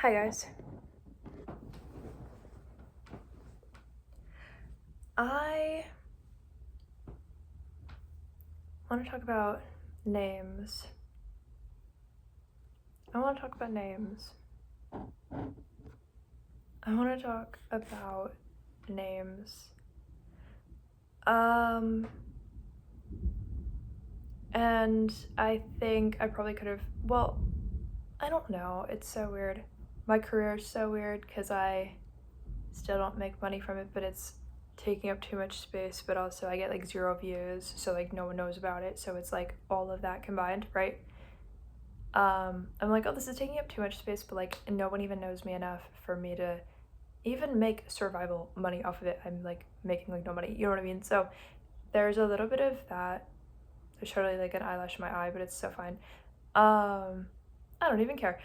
Hi guys. I want to talk about names. I want to talk about names. I want to talk about names. And I think I probably could have, well, I don't know. It's so weird. My career is so weird because I still don't make money from it, but it's taking up too much space, but also I get like 0 views, so like no one knows about it. So it's like all of that combined, right? I'm like, oh, this is taking up too much space, but like no one even knows me enough for me to even make survival money off of it. I'm like making like no money, you know what I mean? So there's a little bit of that. There's totally like an eyelash in my eye, but it's so fine. I don't even care.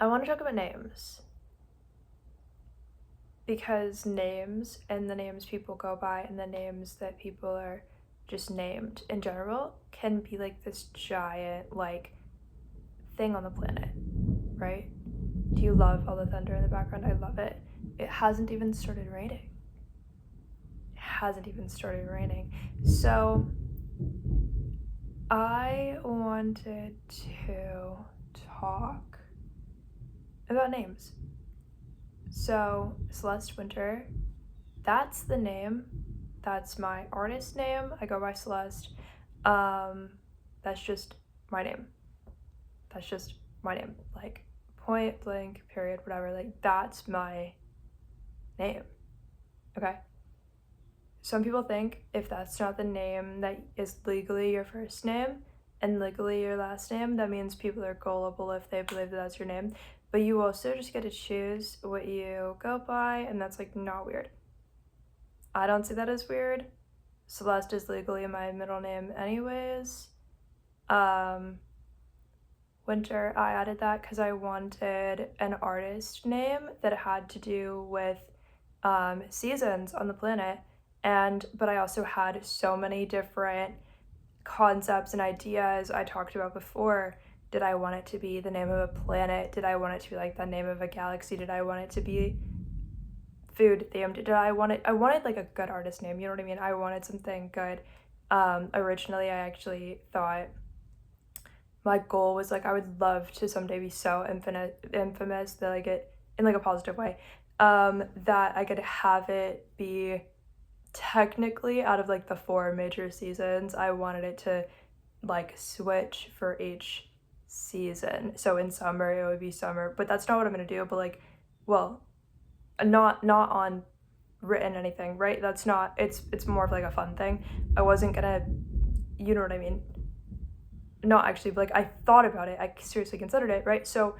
I want to talk about names because names and the names people go by and the names that people are just named in general can be like this giant like thing on the planet, right? Do you love all the thunder in the background? I love it. It hasn't even started raining. So I wanted to talk about names. So Celeste Winter, that's the name. That's my artist name. I go by Celeste. That's just my name. Like point blank, period, whatever. Like that's my name. Okay? Some people think if that's not the name that is legally your first name and legally your last name, that means people are gullible if they believe that that's your name. But you also just get to choose what you go by, and that's like not weird. I don't see that as weird. Celeste is legally my middle name anyways. Winter, I added that because I wanted an artist name that had to do with seasons on the planet, but I also had so many different concepts and ideas I talked about before. Did I want it to be the name of a planet? Did I want it to be like the name of a galaxy? Did I want it to be food themed? I wanted like a good artist name, you know what I mean? I wanted something good. Originally I actually thought my goal was like I would love to someday be so infamous that like it in like a positive way, that I could have it be technically out of like the 4 major seasons. I wanted it to like switch for each season. So in summer it would be summer, but that's not what I'm gonna do. But like, well, not on written anything, right? That's not. It's more of like a fun thing. I wasn't gonna, you know what I mean? Not actually, but like I thought about it. I seriously considered it, right? So,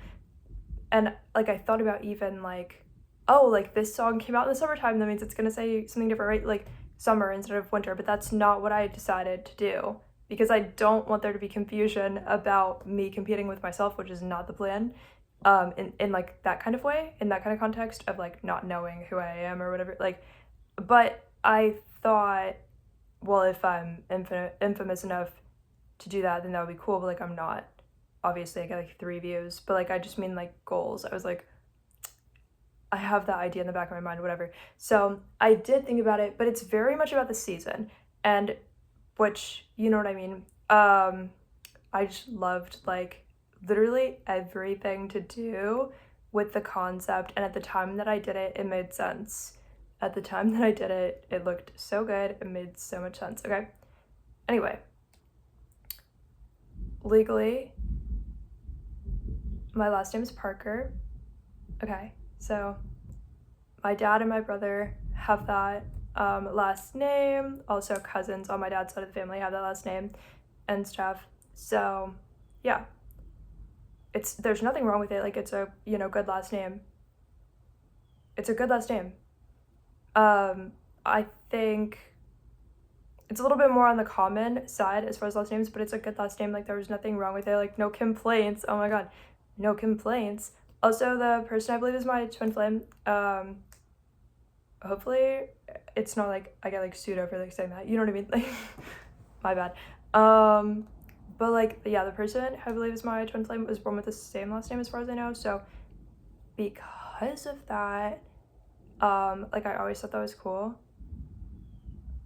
and like I thought about even like, oh, like this song came out in the summertime, that means it's gonna say something different, right? Like summer instead of winter, but that's not what I decided to do because I don't want there to be confusion about me competing with myself, which is not the plan. In like that kind of way, in that kind of context of like not knowing who I am or whatever. Like, but I thought, well, if I'm infamous enough to do that, then that would be cool. But like, I'm not. Obviously, I get like 3 views, but like, I just mean like goals. I was like, I have that idea in the back of my mind, whatever. So I did think about it, but it's very much about the season, and which, you know what I mean. I just loved like literally everything to do with the concept, and at the time that I did it, it made sense. At the time that I did it, it looked so good. It made so much sense. Okay. Anyway, legally, my last name is Parker. Okay, so my dad and my brother have that last name. Also, cousins on my dad's side of the family have that last name and stuff. So, yeah, there's nothing wrong with it. Like it's a good last name. It's a good last name. I think it's a little bit more on the common side as far as last names, but it's a good last name. Like there was nothing wrong with it. Like no complaints. Oh my god, no complaints. Also, the person I believe is my twin flame. Hopefully it's not like I get like sued over like saying that. You know what I mean? Like my bad. But like, yeah, the person who I believe is my twin flame was born with the same last name as far as I know. So because of that, like I always thought that was cool.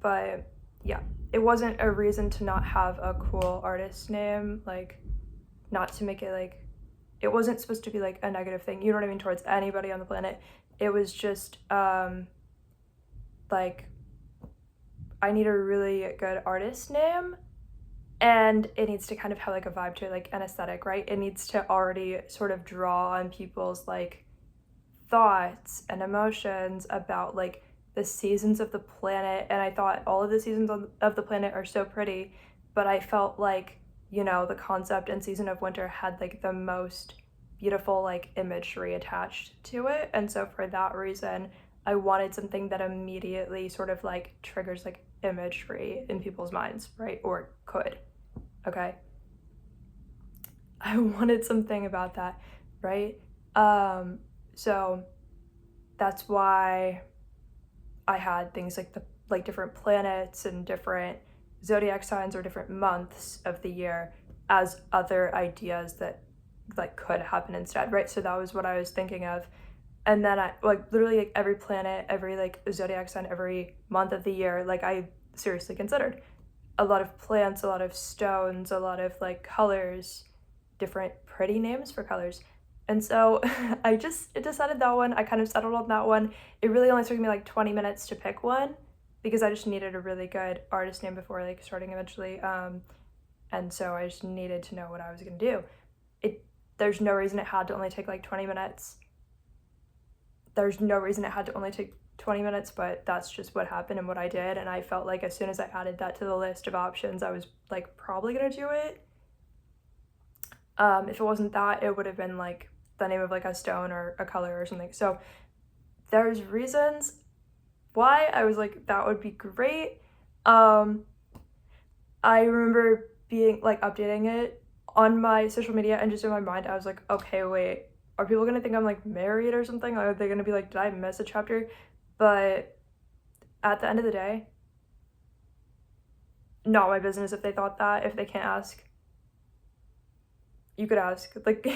But yeah, it wasn't a reason to not have a cool artist name, like not to make it like, it wasn't supposed to be like a negative thing, you know what I mean, towards anybody on the planet. It was just like I need a really good artist name, and it needs to kind of have like a vibe to it, like an aesthetic, right? It needs to already sort of draw on people's like thoughts and emotions about like the seasons of the planet. And I thought all of the seasons of the planet are so pretty, but I felt like, you know, the concept and season of winter had like the most beautiful like imagery attached to it. And so for that reason, I wanted something that immediately sort of like triggers like imagery in people's minds, right? Or could. Okay. I wanted something about that, right? So that's why I had things like the like different planets and different zodiac signs or different months of the year as other ideas that like could happen instead, right? So that was what I was thinking of. And then I like literally like every planet, every like zodiac sign, every month of the year, like I seriously considered a lot of plants, a lot of stones, a lot of like colors, different pretty names for colors. And so I just decided that one. I kind of settled on that one. It really only took me like 20 minutes to pick one because I just needed a really good artist name before like starting eventually. And so I just needed to know what I was gonna do. There's no reason it had to only take like 20 minutes. There's no reason it had to only take 20 minutes, but that's just what happened and what I did. And I felt like as soon as I added that to the list of options, I was like probably gonna do it. If it wasn't that, it would have been like the name of like a stone or a color or something. So there's reasons why I was like, that would be great. I remember being like updating it on my social media, and just in my mind, I was like, okay, wait, are people gonna think I'm like married or something? Are they gonna be like, did I miss a chapter? But at the end of the day, not my business if they thought that. If they can't ask, you could ask, like,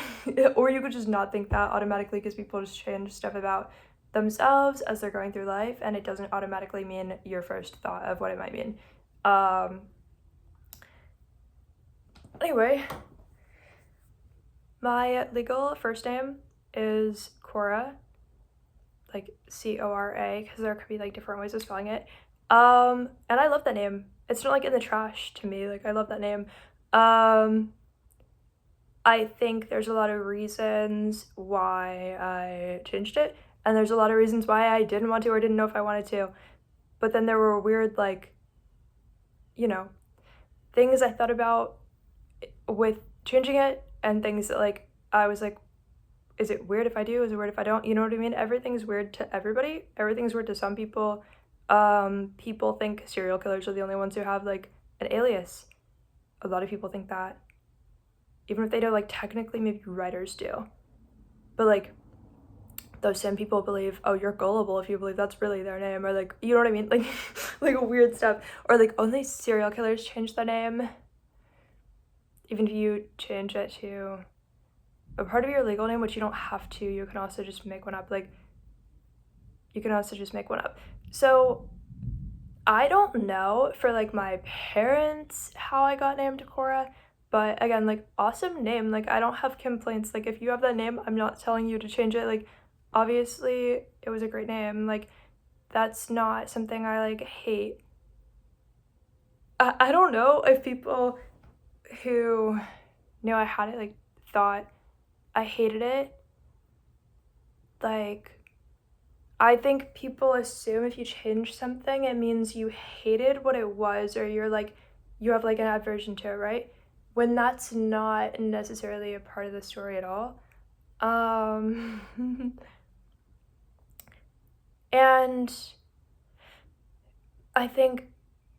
or you could just not think that automatically, because people just change stuff about themselves as they're going through life, and it doesn't automatically mean your first thought of what it might mean. Anyway, my legal first name is Cora, like Cora, because there could be like different ways of spelling it. And I love that name. It's not like in the trash to me. Like I love that name. I think there's a lot of reasons why I changed it, and there's a lot of reasons why I didn't want to or didn't know if I wanted to. But then there were weird, like, you know, things I thought about with changing it, and things that, like, I was like, is it weird if I do? Is it weird if I don't? You know what I mean? Everything's weird to everybody. Everything's weird to some people. People think serial killers are the only ones who have, like, an alias. A lot of people think that. Even if they don't, like, technically maybe writers do. But, like, those same people believe, oh, you're gullible if you believe that's really their name, or, like, you know what I mean? Like, like, weird stuff. Or, like, only serial killers change their name. Even if you change it to a part of your legal name, which you don't have to, you can also just make one up. Like, you can also just make one up. So, I don't know for, like, my parents how I got named Cora. But again, like, awesome name. Like, I don't have complaints. Like, if you have that name, I'm not telling you to change it. Like, obviously, it was a great name. Like, that's not something I, like, hate. I don't know if people who knew I had it, like, thought I hated it. Like, I think people assume if you change something, it means you hated what it was, or you're, like, you have, like, an aversion to it, right? When that's not necessarily a part of the story at all. And I think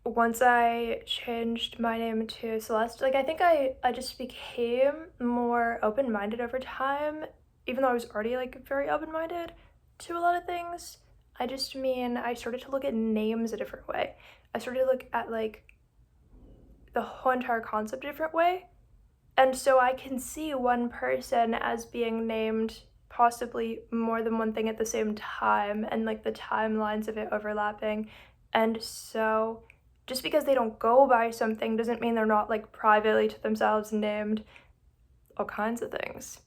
once I changed my name to Celeste, like I think I just became more open-minded over time, even though I was already like very open-minded to a lot of things. I just mean I started to look at names a different way. I started to look at like the whole entire concept a different way. And so I can see one person as being named possibly more than one thing at the same time, and like the timelines of it overlapping. And so just because they don't go by something doesn't mean they're not like privately to themselves named all kinds of things.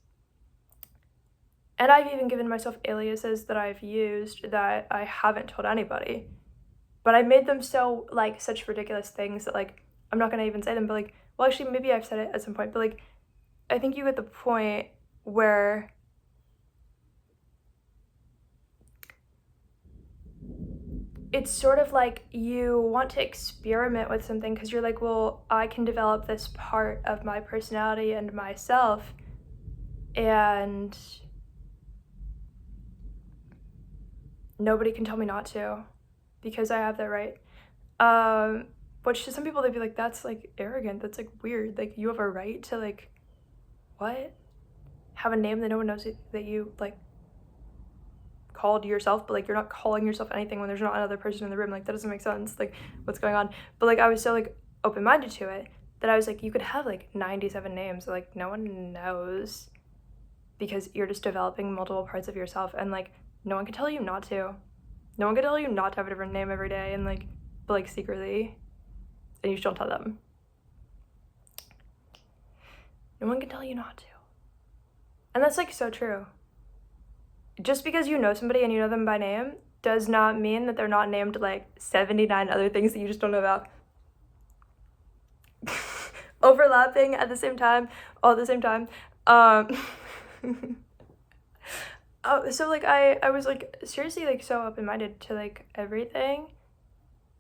And I've even given myself aliases that I've used that I haven't told anybody. But I made them so like such ridiculous things that like I'm not gonna even say them, but like, well, actually maybe I've said it at some point, but like I think you get the point where it's sort of like you want to experiment with something because you're like, well, I can develop this part of my personality and myself, and nobody can tell me not to because I have that right. Which to some people they'd be like, that's like arrogant, that's like weird, like you have a right to like what? Have a name that no one knows that you like called yourself, but like you're not calling yourself anything when there's not another person in the room. Like that doesn't make sense. Like what's going on? But like I was so like open-minded to it that I was like, you could have like 97 names that like no one knows because you're just developing multiple parts of yourself, and like no one can tell you not to. No one can tell you not to have a different name every day, and like but like secretly, and you just don't tell them. No one can tell you not to. And that's like so true. Just because you know somebody and you know them by name does not mean that they're not named like 79 other things that you just don't know about. Overlapping at the same time, all at the same time. So like I was like seriously like so open-minded to like everything,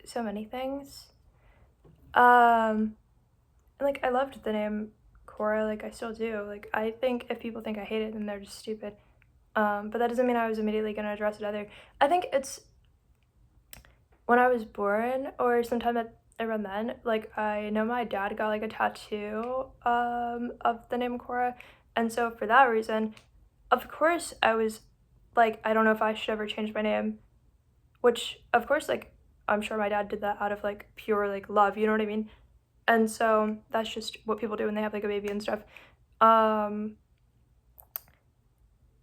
so many things. And like I loved the name Cora, like I still do. Like I think if people think I hate it, then they're just stupid. But that doesn't mean I was immediately gonna address it either. I think it's when I was born or sometime around then, like I know my dad got like a tattoo of the name Cora, and so for that reason, of course I was like, I don't know if I should ever change my name, which of course like I'm sure my dad did that out of like pure like love, you know what I mean? And so that's just what people do when they have like a baby and stuff.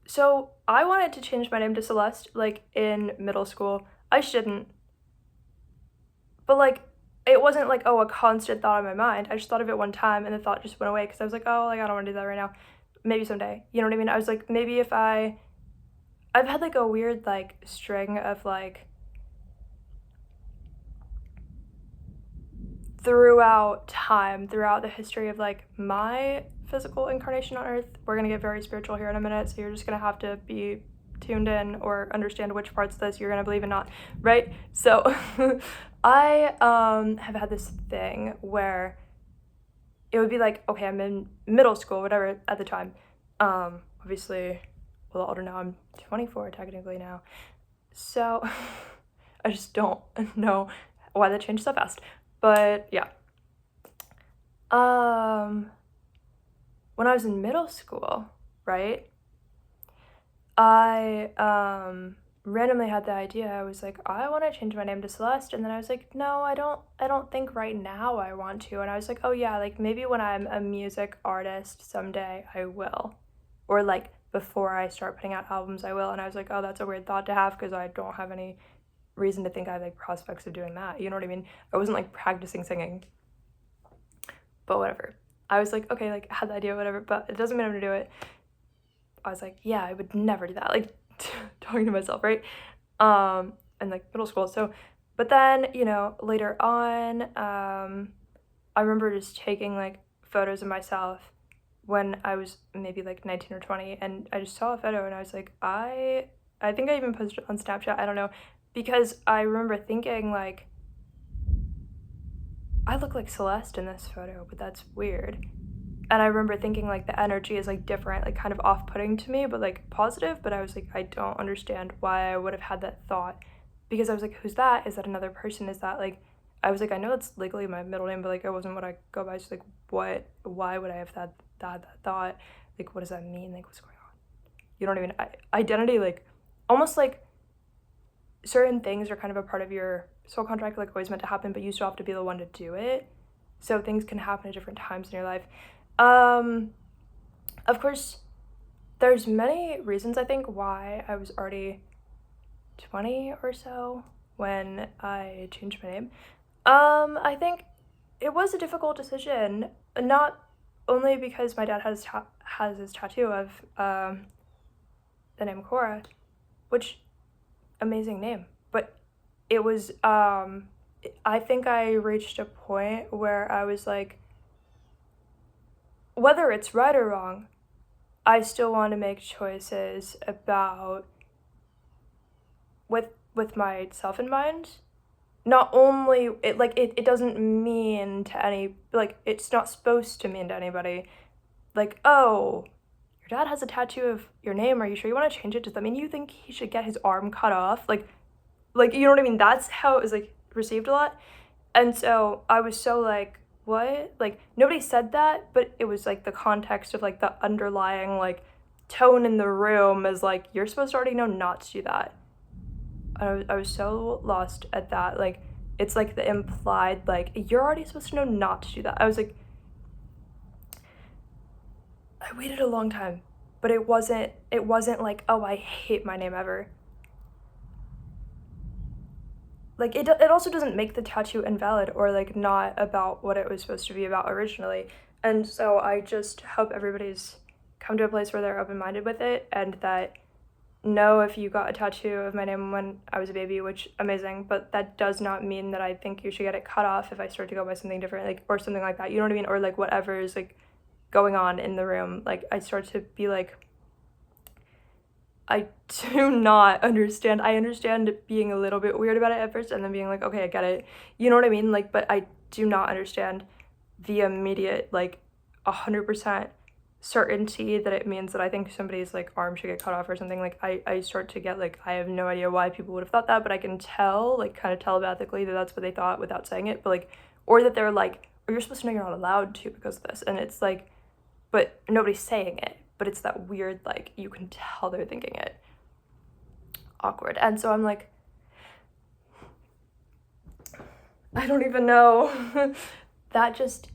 So I wanted to change my name to Celeste like in middle school. I shouldn't. But like it wasn't like, oh, a constant thought in my mind. I just thought of it one time and the thought just went away because I was like, oh, like I don't want to do that right now. Maybe someday. You know what I mean? I was like, maybe if I've had like a weird like string of like throughout time, throughout the history of like my physical incarnation on earth. We're gonna get very spiritual here in a minute, so you're just gonna have to be tuned in or understand which parts of this you're gonna believe and not, right? So I have had this thing where it would be like, okay, I'm in middle school, whatever at the time. Obviously a little older now, I'm 24 technically now. So I just don't know why that changed so fast. But yeah. When I was in middle school, right? I randomly had the idea. I was like, I want to change my name to Celeste, and then I was like, no, I don't think right now I want to. And I was like, oh yeah, like maybe when I'm a music artist someday I will. Or like before I start putting out albums I will. And I was like, oh, that's a weird thought to have because I don't have any reason to think I have like prospects of doing that. You know what I mean? I wasn't like practicing singing. But whatever. I was like, okay, like I had the idea, whatever, but it doesn't mean I'm gonna do it. I was like, yeah, I would never do that, like talking to myself, right? In like middle school. So, but then, you know, later on, I remember just taking like photos of myself when I was maybe like 19 or 20, and I just saw a photo and I was like, I think I even posted it on Snapchat, I don't know, because I remember thinking like, I look like Celeste in this photo, but that's weird. And I remember thinking like the energy is like different, like kind of off-putting to me, but like positive. But I was like, I don't understand why I would have had that thought, because I was like, who's that? Is that another person? Is that like, I was like, I know it's legally my middle name, but like it wasn't what I go by. So like, why would I have that thought? Like, what does that mean? Like, what's going on? You know what I mean? Identity, like almost like certain things are kind of a part of your soul contract, like always meant to happen, but you still have to be the one to do it. So things can happen at different times in your life. Of course, there's many reasons I think why I was already 20 or so when I changed my name. I think it was a difficult decision, not only because my dad has his tattoo of the name Cora, which amazing name, but it was I think I reached a point where I was like, whether it's right or wrong, I still want to make choices about with myself in mind. Not only it doesn't mean to any, like, it's not supposed to mean to anybody, like, oh, your dad has a tattoo of your name, are you sure you want to change it? Does that mean you think he should get his arm cut off? Like, you know what I mean? That's how it was, like, received a lot. And so I was so like, what? Like, nobody said that, but it was like the context of like the underlying like tone in the room is like, you're supposed to already know not to do that. I was so lost at that. Like, it's like the implied, like, you're already supposed to know not to do that. I was like, I waited a long time, but it wasn't like, oh, I hate my name ever. Like, it also doesn't make the tattoo invalid or like not about what it was supposed to be about originally. And so I just hope everybody's come to a place where they're open-minded with it, and that no, if you got a tattoo of my name when I was a baby, which amazing, but that does not mean that I think you should get it cut off if I start to go by something different, like, or something like that. You know what I mean? Or like whatever is like going on in the room. Like, I start to be like, I do not understand. I understand being a little bit weird about it at first and then being like, okay, I get it. You know what I mean? Like, but I do not understand the immediate, like, 100% certainty that it means that I think somebody's, like, arm should get cut off or something. Like, I start to get, like, I have no idea why people would have thought that, but I can tell, like, kind of telepathically that that's what they thought without saying it. But, like, or that they're like, or you're supposed to know you're not allowed to because of this. And it's like, but nobody's saying it. But it's that weird, like, you can tell they're thinking it. Awkward. And so I'm like, I don't even know. That just,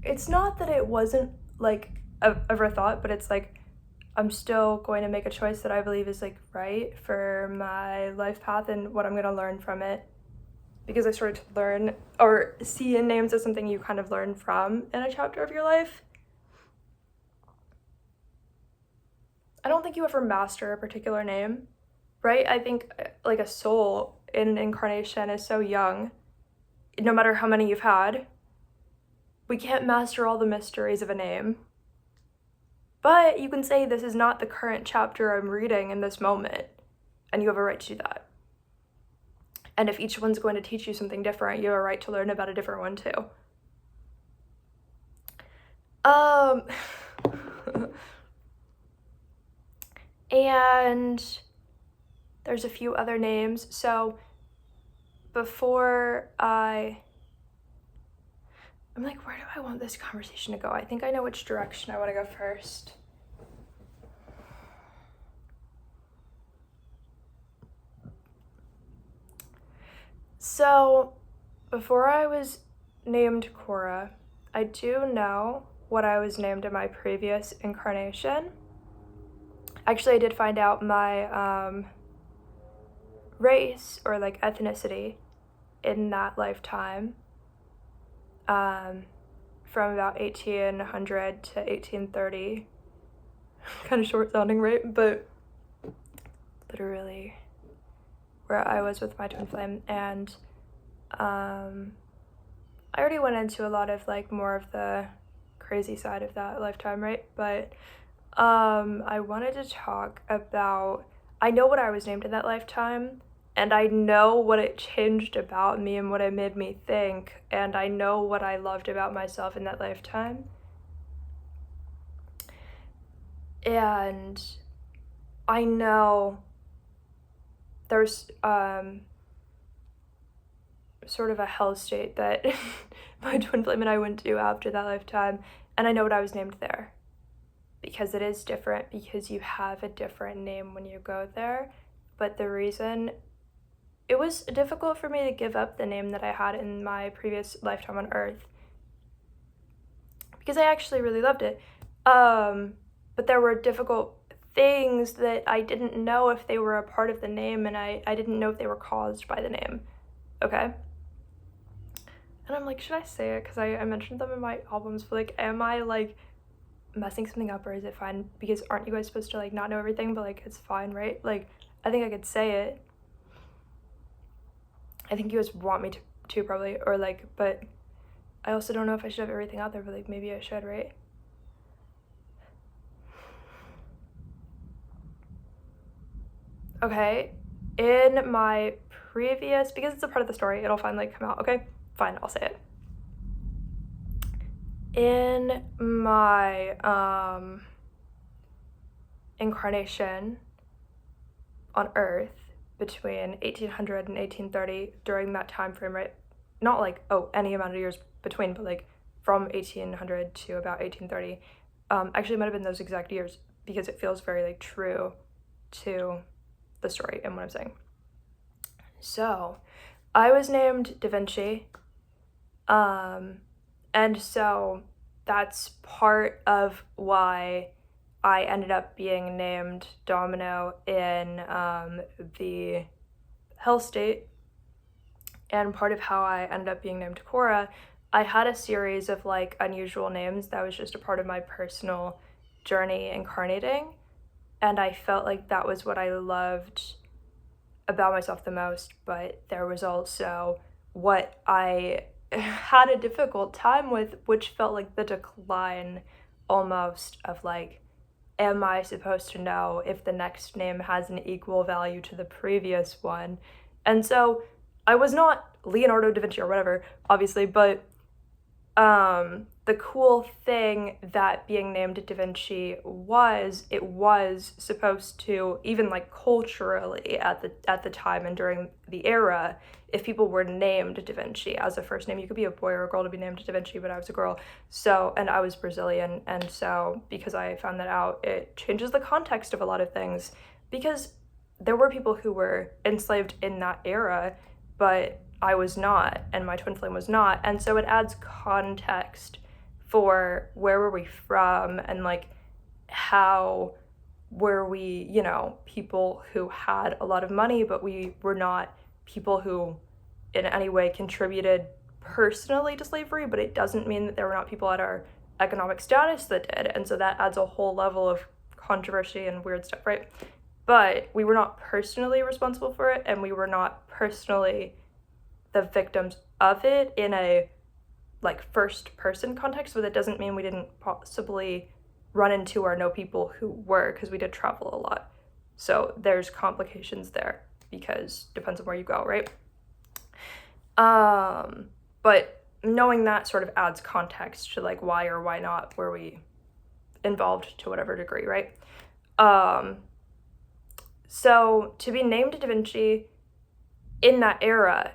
it's not that it wasn't, like, ever thought, but it's like, I'm still going to make a choice that I believe is, like, right for my life path and what I'm going to learn from it. Because I started to learn, or see in names as something you kind of learn from in a chapter of your life. I don't think you ever master a particular name, right? I think like a soul in an incarnation is so young, no matter how many you've had. We can't master all the mysteries of a name. But you can say, this is not the current chapter I'm reading in this moment, and you have a right to do that. And if each one's going to teach you something different, you have a right to learn about a different one too. And there's a few other names. So before I'm like, where do I want this conversation to go? I think I know which direction I want to go first. So before I was named Cora, I do know what I was named in my previous incarnation. Actually, I did find out my race, or like ethnicity, in that lifetime, from about 1800 to 1830. Kind of short sounding, right? But literally where I was with my twin flame. And I already went into a lot of like more of the crazy side of that lifetime, right? But I wanted to talk about, I know what I was named in that lifetime, and I know what it changed about me and what it made me think, and I know what I loved about myself in that lifetime. And I know there's sort of a hell state that my twin flame and I went to after that lifetime, and I know what I was named there. Because it is different, because you have a different name when you go there. But the reason it was difficult for me to give up the name that I had in my previous lifetime on Earth because I actually really loved it. But there were difficult things that I didn't know if they were a part of the name, and I didn't know if they were caused by the name. Okay? And I'm like, should I say it? Because I mentioned them in my albums, but like, am I like messing something up, or is it fine? Because aren't you guys supposed to like not know everything, but like it's fine, right? Like, I think I could say it. I think you guys want me to probably, or like, but I also don't know if I should have everything out there, but like maybe I should, right? Okay, in my previous, because it's a part of the story, it'll finally come out. Okay, fine, I'll say it. In my incarnation on Earth between 1800 and 1830, during that time frame, right? Not like, oh, any amount of years between, but like from 1800 to about 1830. Actually, it might have been those exact years because it feels very like true to the story and what I'm saying. So, I was named Da Vinci, and so that's part of why I ended up being named Domino in the Hell State, and part of how I ended up being named Cora. I had a series of like unusual names that was just a part of my personal journey incarnating, and I felt like that was what I loved about myself the most, but there was also what I had a difficult time with, which felt like the decline almost of like, am I supposed to know if the next name has an equal value to the previous one? And so I was not Leonardo da Vinci or whatever, obviously, but the cool thing that being named Da Vinci was, it was supposed to, even like culturally at the time and during the era, if people were named Da Vinci as a first name, you could be a boy or a girl to be named Da Vinci, but I was a girl. So, and I was Brazilian, and so because I found that out, it changes the context of a lot of things, because there were people who were enslaved in that era, but I was not, and my twin flame was not, and so it adds context for where were we from, and like how were we, you know, people who had a lot of money, but we were not people who in any way contributed personally to slavery, but it doesn't mean that there were not people at our economic status that did, and so that adds a whole level of controversy and weird stuff, right? But we were not personally responsible for it, and we were not personally the victims of it in a like first person context, but that doesn't mean we didn't possibly run into or know people who were, because we did travel a lot. So there's complications there because depends on where you go, right? But knowing that sort of adds context to like why or why not were we involved to whatever degree, right? So to be named Da Vinci in that era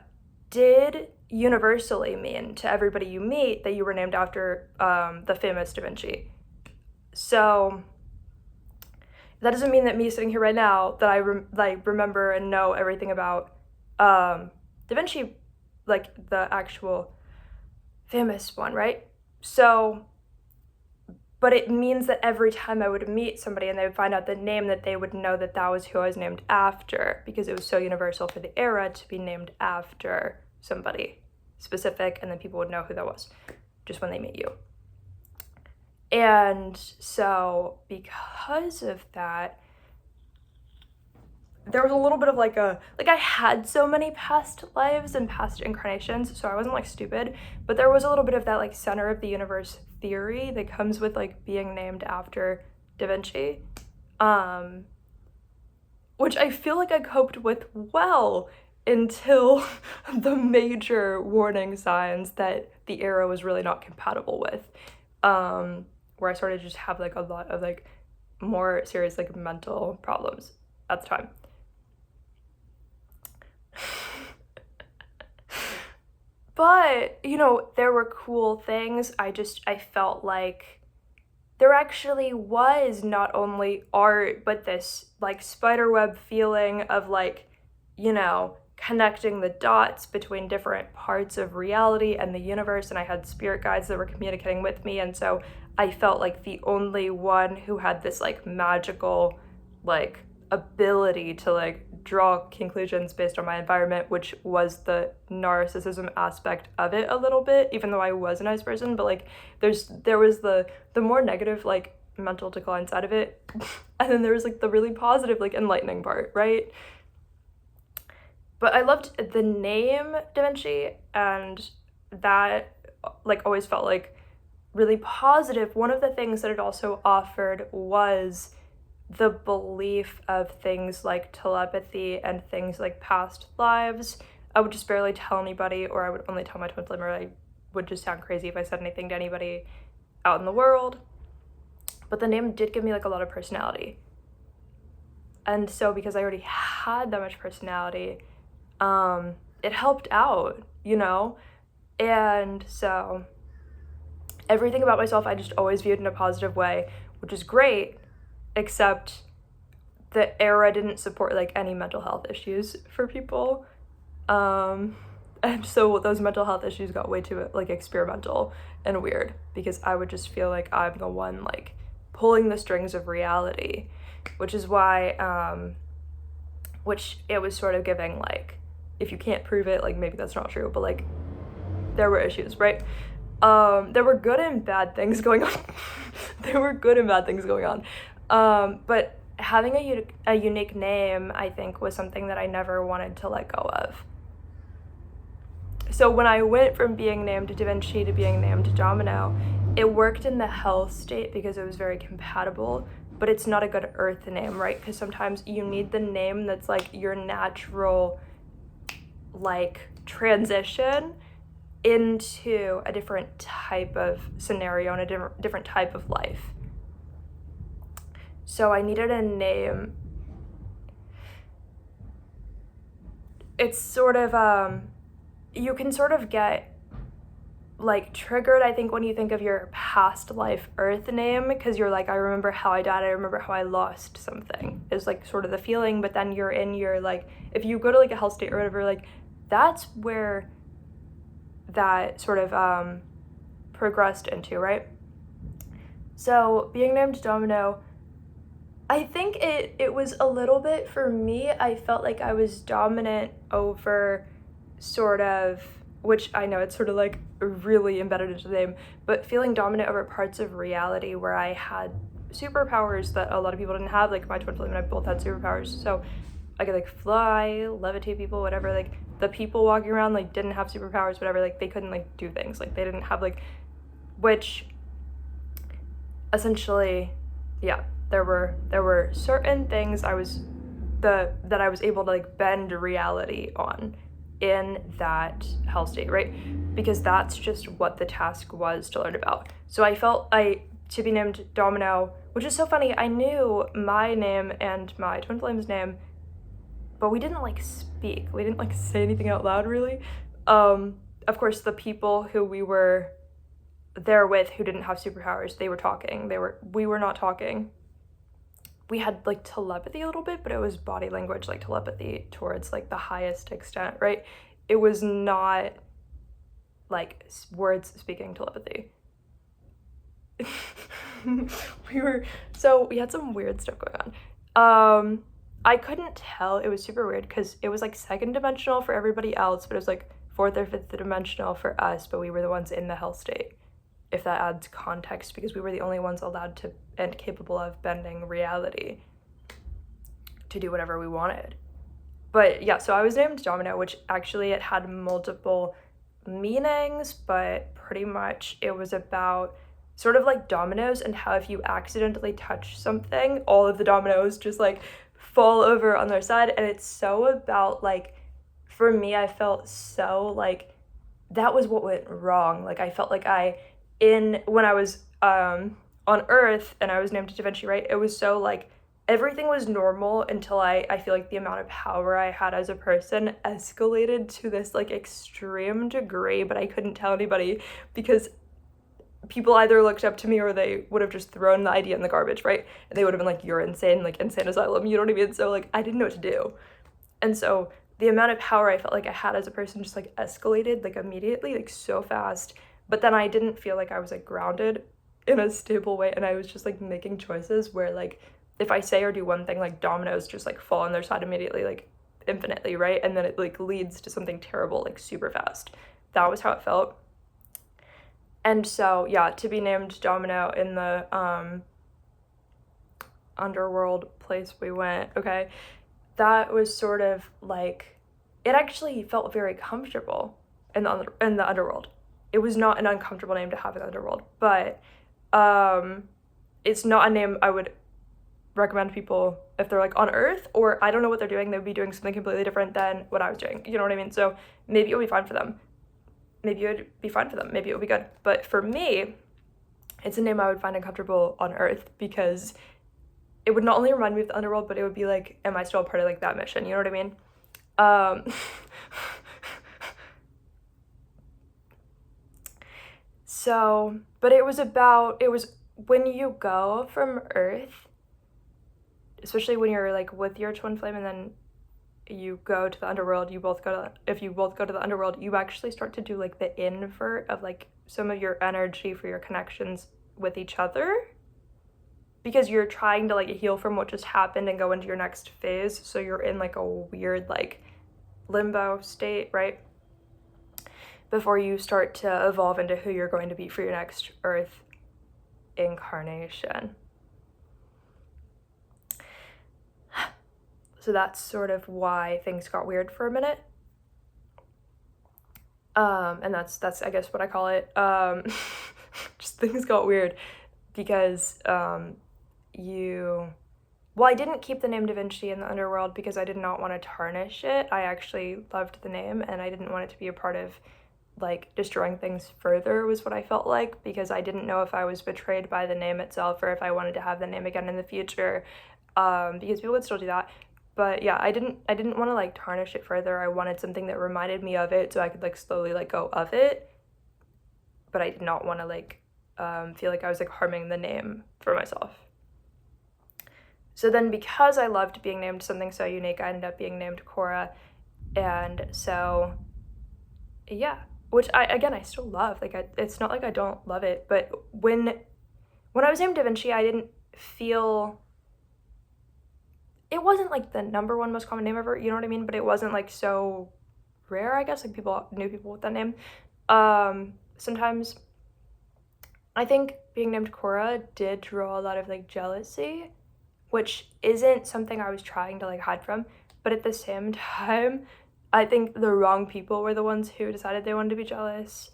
did universally mean to everybody you meet that you were named after the famous Da Vinci. So that doesn't mean that me sitting here right now that I remember and know everything about Da Vinci, like the actual famous one, right? So, but it means that every time I would meet somebody and they would find out the name, that they would know that that was who I was named after, because it was so universal for the era to be named after somebody specific, and then people would know who that was just when they meet you. And so because of that, there was a little bit of like I had so many past lives and past incarnations, so I wasn't like stupid, but there was a little bit of that like center of the universe theory that comes with like being named after Da Vinci, which I feel like I coped with well until the major warning signs that the era was really not compatible with, where I started to just have like a lot of like more serious like mental problems at the time. But, you know, there were cool things. I felt like there actually was not only art, but this like spiderweb feeling of like, you know, connecting the dots between different parts of reality and the universe, and I had spirit guides that were communicating with me, and so I felt like the only one who had this like magical like ability to like draw conclusions based on my environment, which was the narcissism aspect of it a little bit, even though I was a nice person. But like there was the more negative like mental decline side of it and then there was like the really positive like enlightening part, right? But I loved the name Da Vinci, and that like always felt like really positive. One of the things that it also offered was the belief of things like telepathy and things like past lives. I would just barely tell anybody, or I would only tell my twin flame, or I would just sound crazy if I said anything to anybody out in the world. But the name did give me like a lot of personality. And so because I already had that much personality, it helped out, you know? And so everything about myself I just always viewed in a positive way, which is great, except the era didn't support like any mental health issues for people. And so those mental health issues got way too like experimental and weird, because I would just feel like I'm the one like pulling the strings of reality, which is why which it was sort of giving like, if you can't prove it, like maybe that's not true, but like there were issues, right? There were good and bad things going on. There were good and bad things going on. But having a unique name, I think, was something that I never wanted to let go of. So when I went from being named Da Vinci to being named Domino, it worked in the health state because it was very compatible, but it's not a good earth name, right? Because sometimes you need the name that's like your natural like transition into a different type of scenario and a different type of life. So I needed a name. It's sort of you can sort of get like triggered, I think, when you think of your past life earth name, because you're like, I remember how I died, I remember how I lost something, is like sort of the feeling. But then you're in your like, if you go to like a hell state or whatever, like that's where that sort of progressed into, right? So being named Domino, I think it was a little bit, for me, I felt like I was dominant over sort of, which I know it's sort of like really embedded into the name, but feeling dominant over parts of reality where I had superpowers that a lot of people didn't have. Like my twin flame and I both had superpowers, so I could like fly, levitate people, whatever. Like the people walking around like didn't have superpowers, whatever. Like they couldn't like do things, like they didn't have like, which essentially, yeah, there were certain things that I was able to like bend reality on in that hell state, right? Because that's just what the task was to learn about. So I felt to be named Domino, which is so funny, I knew my name and my twin flame's name, but we didn't like speak. We didn't like say anything out loud, really. Of course, the people who we were there with who didn't have superpowers, they were talking. We were not talking. We had like telepathy a little bit, but it was body language, like telepathy towards like the highest extent, right? It was not like words speaking telepathy. we had some weird stuff going on. I couldn't tell. It was super weird because it was like second dimensional for everybody else, but it was like fourth or fifth dimensional for us, but we were the ones in the hell state, if that adds context, because we were the only ones allowed to and capable of bending reality to do whatever we wanted. But yeah, so I was named Domino, which actually it had multiple meanings, but pretty much it was about sort of like dominoes and how if you accidentally touch something, all of the dominoes just like fall over on their side. And it's so about like, for me, I felt so like that was what went wrong. Like I felt like when I was on Earth and I was named Da Vinci, right? It was so like everything was normal until I feel like the amount of power I had as a person escalated to this like extreme degree, but I couldn't tell anybody because people either looked up to me or they would have just thrown the idea in the garbage, right? And they would have been like, you're insane, like insane asylum, you know what I mean? So like I didn't know what to do. And so the amount of power I felt like I had as a person just like escalated like immediately, like so fast. But then I didn't feel like I was like grounded in a stable way, and I was just like making choices where like if I say or do one thing, like dominoes just like fall on their side immediately, like infinitely, right? And then it like leads to something terrible like super fast. That was how it felt. And so yeah, to be named Domino in the underworld place we went, okay, that was sort of like, it actually felt very comfortable in the underworld. It was not an uncomfortable name to have in the underworld, but it's not a name I would recommend people if they're like on Earth, or I don't know what they're doing. They would be doing something completely different than what I was doing. You know what I mean? So maybe it would be fine for them. Maybe it would be fine for them. Maybe it would be good. But for me, it's a name I would find uncomfortable on Earth because it would not only remind me of the underworld, but it would be like, am I still a part of like that mission? You know what I mean? So, but it was when you go from Earth, especially when you're like with your twin flame and then you go to the underworld, if you both go to the underworld, you actually start to do like the invert of like some of your energy for your connections with each other, because you're trying to like heal from what just happened and go into your next phase. So you're in like a weird like limbo state, right? Before you start to evolve into who you're going to be for your next Earth incarnation. So that's sort of why things got weird for a minute. And that's I guess what I call it. Just things got weird because well, I didn't keep the name Da Vinci in the underworld because I did not want to tarnish it. I actually loved the name and I didn't want it to be a part of like destroying things further, was what I felt like, because I didn't know if I was betrayed by the name itself or if I wanted to have the name again in the future, because people would still do that. But yeah, I didn't want to like tarnish it further. I wanted something that reminded me of it so I could like slowly let go of it, but I did not want to like feel like I was like harming the name for myself. So then, because I loved being named something so unique, I ended up being named Cora. And so yeah, which I still love. Like it's not like I don't love it, but when I was named Da Vinci, I didn't feel, it wasn't like the number one most common name ever, you know what I mean? But it wasn't like so rare, I guess, like people knew people with that name. Sometimes I think being named Cora did draw a lot of like jealousy, which isn't something I was trying to like hide from, but at the same time, I think the wrong people were the ones who decided they wanted to be jealous.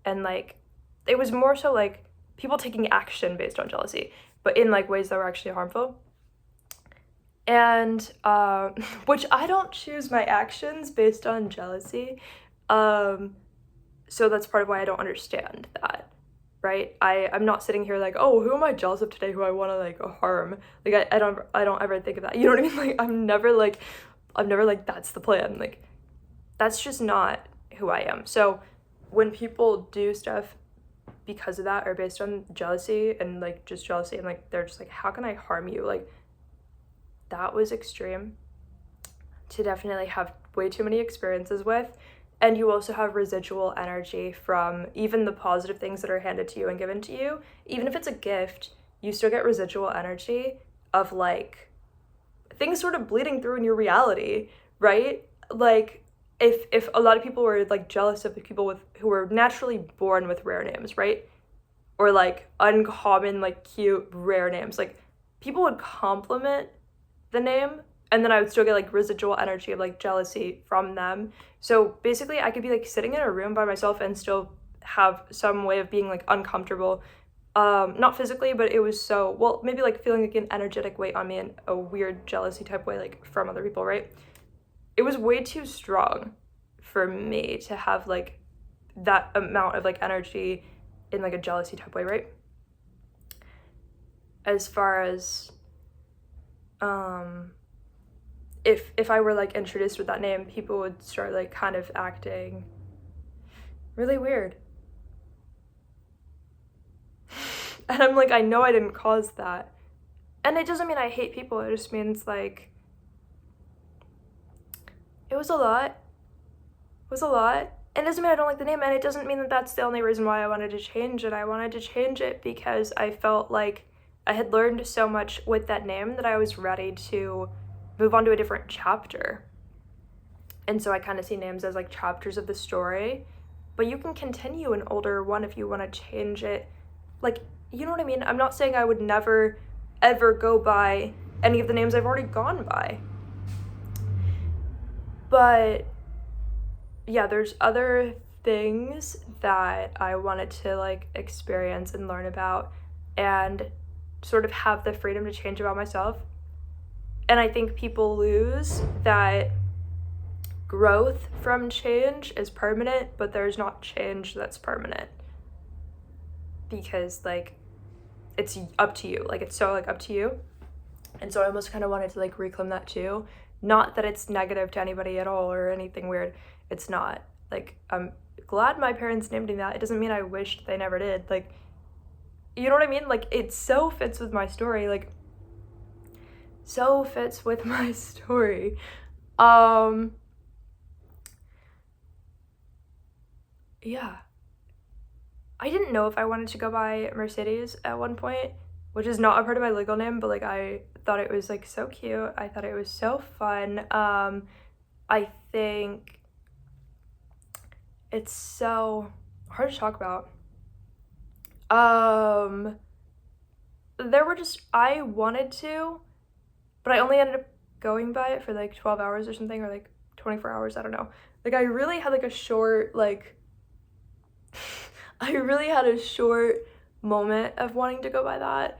And like, it was more so like people taking action based on jealousy, but in like ways that were actually harmful. And which I don't choose my actions based on jealousy. So that's part of why I don't understand that, right? I'm not sitting here like, oh, who am I jealous of today who I want to like harm? Like I don't ever think of that. You know what I mean? Like I'm never like that's the plan. Like that's just not who I am. So when people do stuff because of that or based on jealousy and like just jealousy and like they're just like, how can I harm you? Like that was extreme to definitely have way too many experiences with. And you also have residual energy from even the positive things that are handed to you and given to you. Even if it's a gift, you still get residual energy of like things sort of bleeding through in your reality, right? Like if a lot of people were like jealous of the people who were naturally born with rare names, right? Or like uncommon, like cute, rare names, like people would compliment the name and then I would still get like residual energy of like jealousy from them. So basically I could be like sitting in a room by myself and still have some way of being like uncomfortable. Not physically, but it was maybe like feeling like an energetic weight on me in a weird jealousy type way, like from other people, right? It was way too strong for me to have like that amount of like energy in like a jealousy type way, right? As far as if I were like introduced with that name, people would start like kind of acting really weird. And I'm like, I know I didn't cause that. And it doesn't mean I hate people, it just means like it was a lot. It was a lot. And it doesn't mean I don't like the name, and it doesn't mean that that's the only reason why I wanted to change it. I wanted to change it because I felt like I had learned so much with that name that I was ready to move on to a different chapter. And so I kind of see names as like chapters of the story, but you can continue an older one if you want to change it. Like, you know what I mean? I'm not saying I would never, ever go by any of the names I've already gone by. But yeah, there's other things that I wanted to like experience and learn about and sort of have the freedom to change about myself. And I think people lose that growth from change is permanent, but there's not change that's permanent. Because like it's up to you. Like it's so like up to you. And so I almost kind of wanted to like reclaim that too. Not that it's negative to anybody at all or anything weird. It's not. Like, I'm glad my parents named me that. It doesn't mean I wished they never did. Like, you know what I mean? Like, it so fits with my story. Like, so fits with my story. Yeah. I didn't know if I wanted to go by Mercedes at one point, which is not a part of my legal name, but like I thought it was like so cute. I thought it was so fun. I think it's so hard to talk about. There were just, I wanted to, but I only ended up going by it for like 12 hours or something, or like 24 hours, I don't know. Like I really had like a short, like, I really had a short moment of wanting to go by that.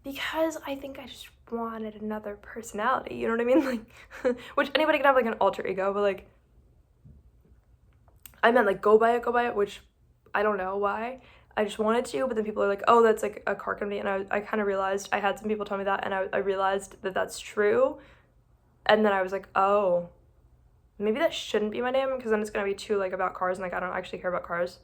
Because I think I just wanted another personality, you know what I mean? Like, which anybody can have like an alter ego, but like, I meant like go by it, which I don't know why. I just wanted to, but then people are like, oh, that's like a car company. And I kind of realized, I had some people tell me that, and I realized that that's true. And then I was like, oh, maybe that shouldn't be my name, because then it's going to be too like about cars, and like I don't actually care about cars.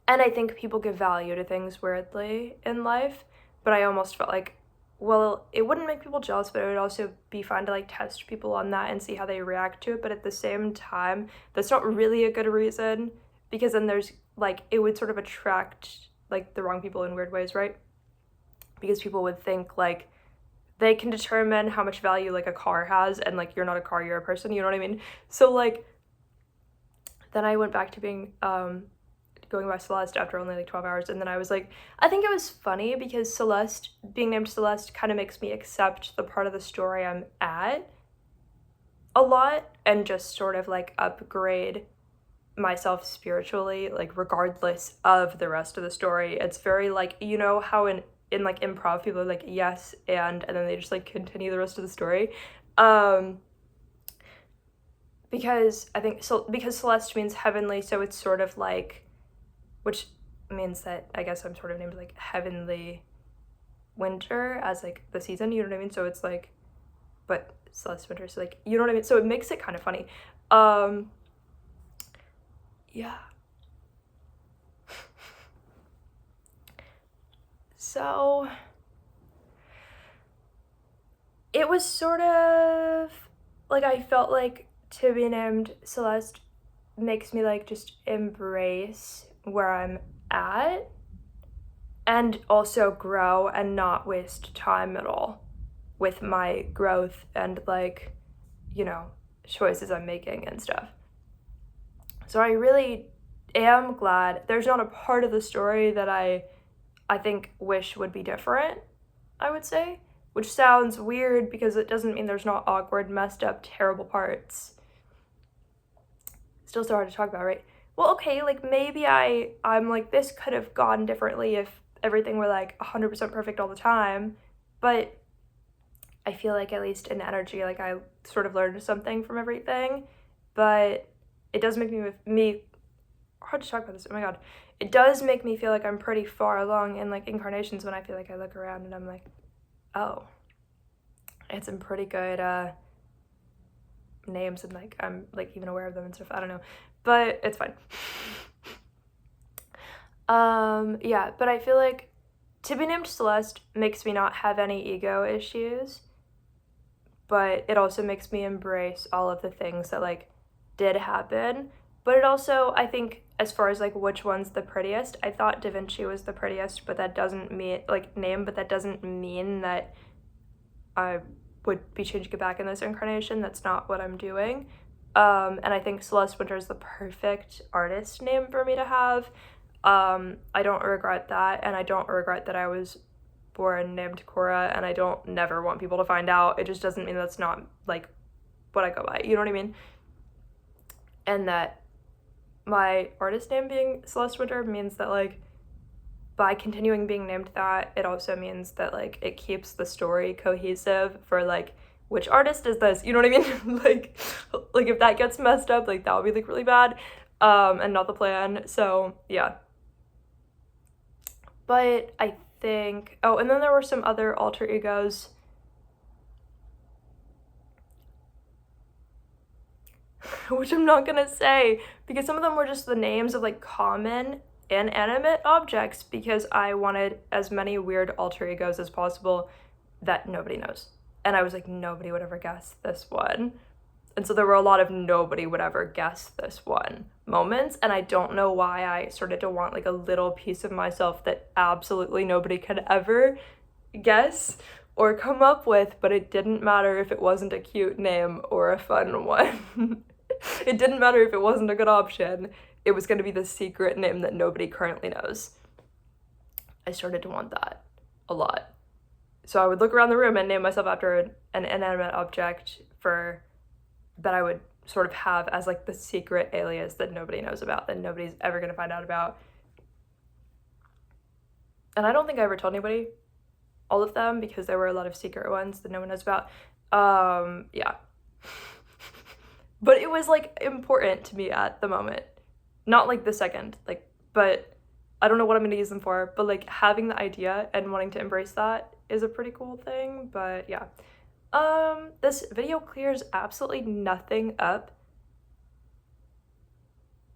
And I think people give value to things weirdly in life, but I almost felt like, well, it wouldn't make people jealous, but it would also be fun to like test people on that and see how they react to it. But at the same time, that's not really a good reason, because then there's like, it would sort of attract like the wrong people in weird ways, right? Because people would think like they can determine how much value like a car has, and like you're not a car, you're a person, you know what I mean? So like, then I went back to being going by Celeste after only like 12 hours, and then I was like, I think it was funny because Celeste, being named Celeste, kind of makes me accept the part of the story I'm at a lot and just sort of like upgrade myself spiritually, like regardless of the rest of the story. It's very like, you know how in like improv people are like yes and then they just like continue the rest of the story. Because I think so, because Celeste means heavenly, so it's sort of like, which means that I guess I'm sort of named like Heavenly Winter as like the season, you know what I mean? So it's like, but Celeste Winter, so like, you know what I mean? So it makes it kind of funny. Yeah. So it was sort of like, I felt like to be named Celeste makes me like just embrace where I'm at and also grow and not waste time at all with my growth and like, you know, choices I'm making and stuff. So I really am glad there's not a part of the story that I think wish would be different, I would say, which sounds weird because it doesn't mean there's not awkward, messed up, terrible parts. Still so hard to talk about, right? Well, okay, like maybe I'm like, this could have gone differently if everything were like 100% perfect all the time, but I feel like at least in energy, like I sort of learned something from everything, but it does make me hard to talk about this, oh my god. It does make me feel like I'm pretty far along in like incarnations when I feel like I look around and I'm like, oh, it's some pretty good names, and like I'm like even aware of them and stuff. I don't know, but it's fine. Yeah, but I feel like to be named Celeste makes me not have any ego issues, but it also makes me embrace all of the things that like did happen. But it also, I think, as far as like which one's the prettiest, I thought Da Vinci was the prettiest, but that doesn't mean like name, but that doesn't mean that I would be changing it back in this incarnation. That's not what I'm doing. And I think Celeste Winter is the perfect artist name for me to have. I don't regret that, and I don't regret that I was born named Cora, and I don't never want people to find out. It just doesn't mean that's not like what I go by, you know what I mean? And that my artist name being Celeste Winter means that like by continuing being named that, it also means that like it keeps the story cohesive for like which artist is this, you know what I mean? like if that gets messed up, like that would be like really bad, and not the plan. So yeah, but I think, oh, and then there were some other alter egos. Which I'm not gonna say, because some of them were just the names of like common inanimate objects, because I wanted as many weird alter egos as possible that nobody knows. And I was like, nobody would ever guess this one. And so there were a lot of nobody would ever guess this one moments, and I don't know why I started to want like a little piece of myself that absolutely nobody could ever guess or come up with, but it didn't matter if it wasn't a cute name or a fun one. It didn't matter if it wasn't a good option. It was going to be the secret name that nobody currently knows. I started to want that a lot. So I would look around the room and name myself after an inanimate object that I would sort of have as like the secret alias that nobody knows about, that nobody's ever going to find out about. And I don't think I ever told anybody all of them, because there were a lot of secret ones that no one knows about. Yeah. But it was like important to me at the moment. Not like the second, like, but I don't know what I'm gonna use them for, but like having the idea and wanting to embrace that is a pretty cool thing. But yeah. This video clears absolutely nothing up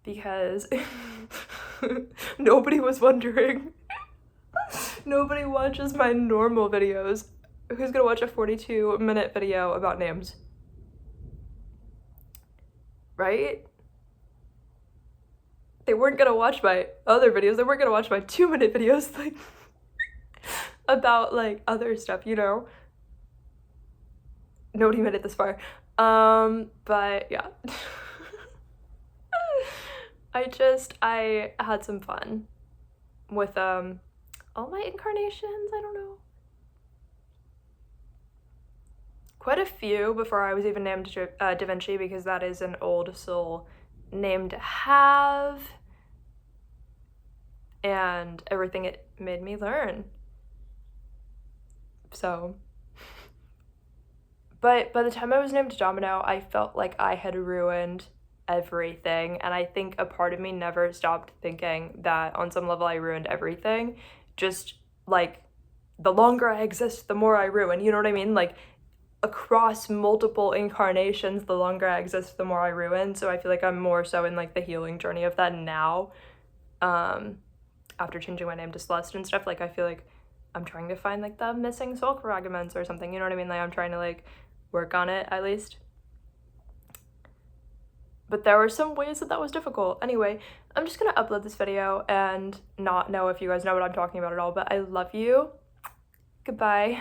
because nobody was wondering. Nobody watches my normal videos. Who's gonna watch a 42-minute video about names? Right? They weren't gonna watch my other videos. They weren't gonna watch my 2-minute videos like about like other stuff, you know? Nobody made it this far. But yeah. I had some fun with all my incarnations. I don't know. Quite a few before I was even named Da Vinci, because that is an old soul name to have, and everything it made me learn. So, but by the time I was named Domino, I felt like I had ruined everything, and I think a part of me never stopped thinking that on some level I ruined everything. Just like the longer I exist, the more I ruin, you know what I mean? Like across multiple incarnations, the longer I exist, the more I ruin. So I feel like I'm more so in like the healing journey of that now, after changing my name to Celeste and stuff. Like I feel like I'm trying to find like the missing soul fragments or something, you know what I mean? Like I'm trying to like work on it at least. But there were some ways that was difficult. Anyway, I'm just gonna upload this video and not know if you guys know what I'm talking about at all, but I love you. Goodbye.